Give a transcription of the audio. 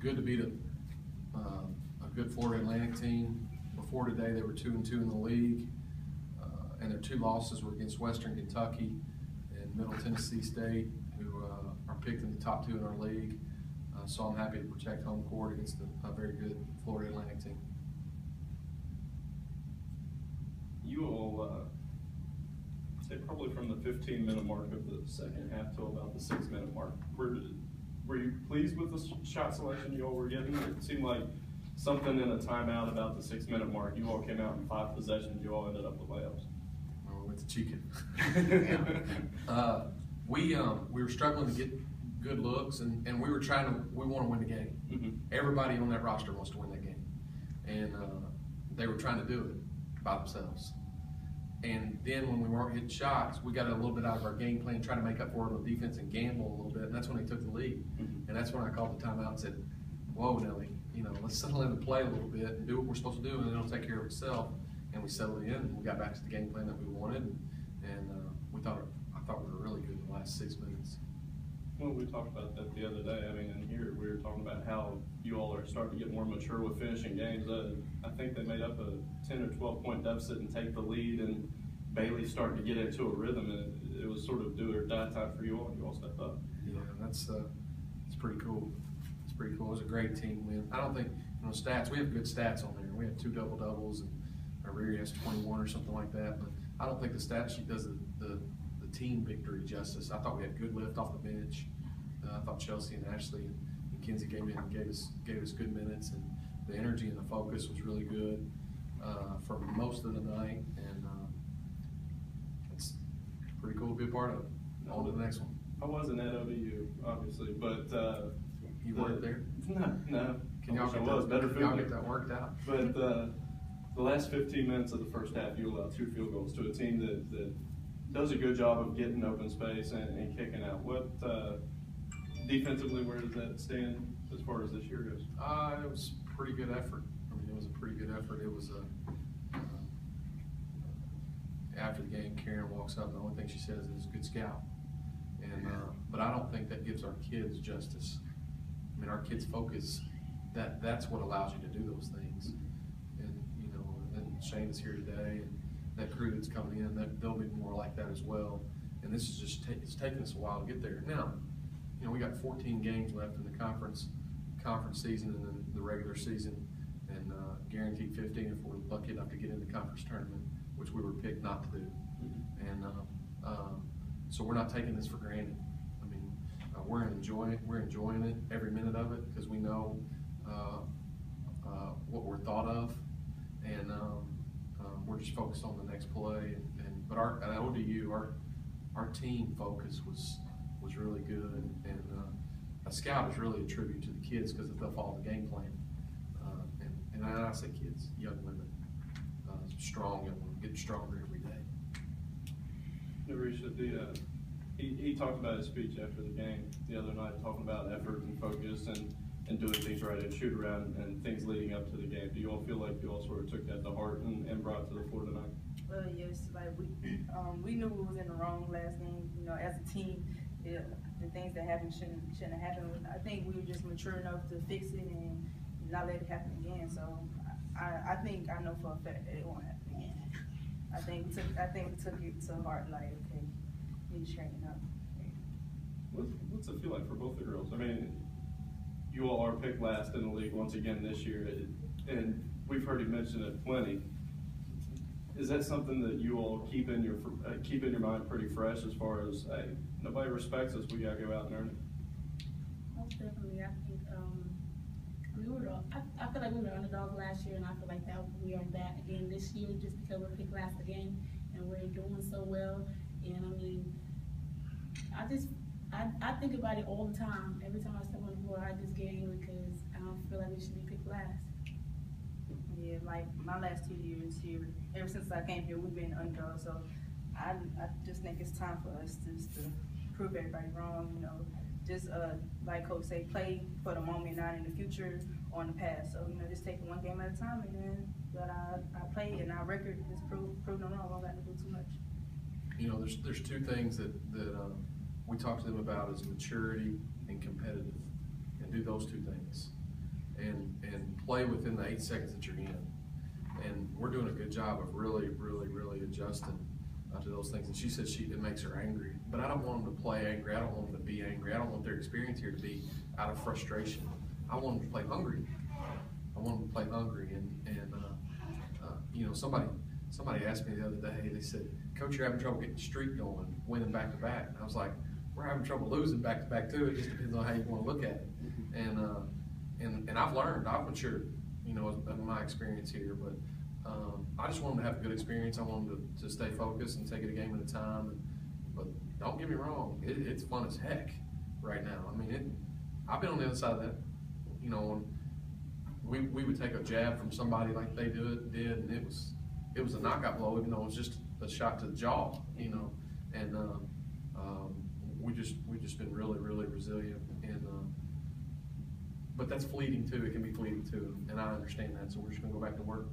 good to beat a good Florida Atlantic team. Before today, they were 2-2 in the league, and their 2 losses were against Western Kentucky and Middle Tennessee State, who are picked in the top 2 in our league. So I'm happy to protect home court against a very good Florida Atlantic team. You all say probably from the 15-minute mark of the second half to about the 6-minute mark. Were you pleased with the shot selection you all were getting? It seemed like something in a timeout about the 6-minute mark. You all came out in 5 possessions. You all ended up with layups. Oh, we went to chicken. We were struggling to get good looks, and we want to win the game. Mm-hmm. Everybody on that roster wants to win that game, and they were trying to do it by themselves. And then when we weren't hitting shots, we got a little bit out of our game plan, trying to make up for it on defense and gamble a little bit, and that's when they took the lead. Mm-hmm. And that's when I called the timeout and said, "Whoa, Nelly, let's settle in and play a little bit and do what we're supposed to do, and it'll take care of itself." And we settled in, and we got back to the game plan that we wanted, and I thought we were really good in the last 6 minutes. Well, we talked about that the other day. I mean, in here we were talking about how you all are starting to get more mature with finishing games. I think they made up a 10 or 12 point deficit and take the lead, and Bailey's starting to get into a rhythm, and it was sort of do or die time for you all, and you all stepped up. Yeah, it's pretty cool. It's pretty cool. It was a great team win. I don't think, stats, we have good stats on there. We have 2 double-doubles, and Ariri has 21 or something like that, but I don't think the stat sheet does the team victory justice. I thought we had good lift off the bench. I thought Chelsea and Ashley and Kinsey came in and gave us good minutes, and the energy and the focus was really good for most of the night, and it's pretty cool to be a part of it. On to the next one. I wasn't at ODU, obviously, but you weren't there? No. Can y'all get that worked out? But the last 15 minutes of the first half, you allowed 2 field goals to a team that does a good job of getting open space and kicking out. What defensively, where does that stand as far as this year goes? It was a pretty good effort. I mean, it was a pretty good effort. It was after the game, Karen walks up, and the only thing she says is "good scout." And but I don't think that gives our kids justice. I mean, our kids focus. That's what allows you to do those things. And and Shane is here today, and that crew that's coming in, they'll be more like that as well. And this is just it's taken us a while to get there. Now, we got 14 games left in the conference season and then the regular season, and guaranteed 15 if we're lucky enough to get in the conference tournament, which we were picked not to do. And so we're not taking this for granted. I mean, we're enjoying it, every minute of it, because we know what we're thought of, and we're just focused on the next play. But at ODU, our team focus was really good, and a scout is really a tribute to the kids because they'll follow the game plan. And I say kids, young women, strong young women, getting stronger every day. Narisha, he talked about his speech after the game the other night, talking about effort and focus and doing things right and shoot around and things leading up to the game. Do you all feel like you all sort of took that to heart and brought it to the floor tonight? Well, yes, like we knew we was in the wrong last game. As a team, the things that happened shouldn't have happened. I think we were just mature enough to fix it and not let it happen again. So I think I know for a fact that it won't happen again. I think we took it to heart. Like, okay, we need to straighten up. What's it feel like for both the girls? I mean, you all are picked last in the league once again this year, and we've heard you mention it plenty. Is that something that you all keep in your mind pretty fresh as far as, hey, nobody respects us, we gotta go out and earn it? Most definitely. I think I feel like we were underdogs last year, and I feel like that we are that again this year just because we're picked last again and we're doing so well. And I mean, I think about it all the time. Every time I step on the floor, I just get angry because I don't feel like we should be picked last. Yeah, like my last 2 years here, ever since I came here, we've been underdogs. So I just think it's time for us just to prove everybody wrong. Just like Coach say, play for the moment, not in the future or in the past. So just take it one game at a time, and then but I play and our record is proved them wrong. I don't got to do too much. There's 2 things that we talk to them about is maturity and competitive, and do those 2 things. and play within the 8 seconds that you're in. And we're doing a good job of really adjusting to those things. And she said it makes her angry, but I don't want them to play angry. I don't want them to be angry. I don't want their experience here to be out of frustration. I want them to play hungry. I want them to play hungry. And you know, somebody asked me the other day, they said, Coach, you're having trouble getting the streak going, winning back to back. And I was like, we're having trouble losing back to back too. It just depends on how you want to look at it. And I've learned, I've matured, you know, in my experience here. But I just want them to have a good experience. I want them to stay focused and take it a game at a time. But don't get me wrong, it's fun as heck right now. I mean, I've been on the other side of that. You know, when we would take a jab from somebody like they did, and it was a knockout blow, even though it was just a shot to the jaw. You know, and we just been really resilient. And but that's fleeting too. It can be fleeting too, and I understand that. So we're just gonna go back to work.